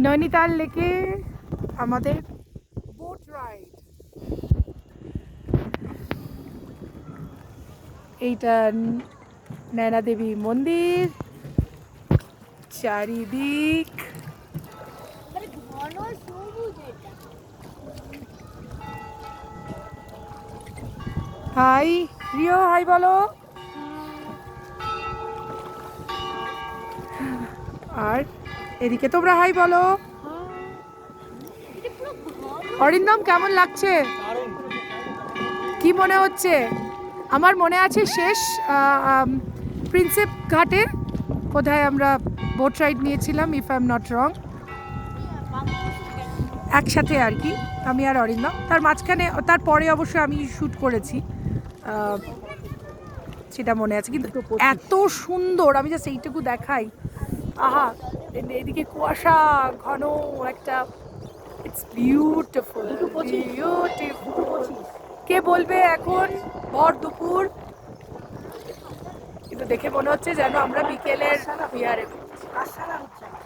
নৈনিতাল লেকে আমাদের boat ride. এইটা নয়না দেবী মন্দির, চারিদিক হাই রিও, হাই বলো। আর এদিকে তোমরা হাই বলো। অরিন্দম কেমন লাগছে, কি মনে হচ্ছে? আমার মনে আছে শেষ প্রিন্সেপ ঘাটে কোথায় আমরা বোট রাইড নিয়েছিলাম, if I am not wrong, একসাথে আর কি, আমি আর অরিন্দম। তার মাঝখানে, তারপরে অবশ্য আমি শ্যুট করেছি, সেটা মনে আছে। কিন্তু এত সুন্দর, আমি জাস্ট এইটুকু দেখাই। আহা, এদিকে কুয়াশা ঘন একটা, ইটস বিউটিফুল বিউটিফুল। কে বলবে এখন ভর দুপুর, কিন্তু দেখে মনে হচ্ছে যেন আমরা বিকেলের বিহারে।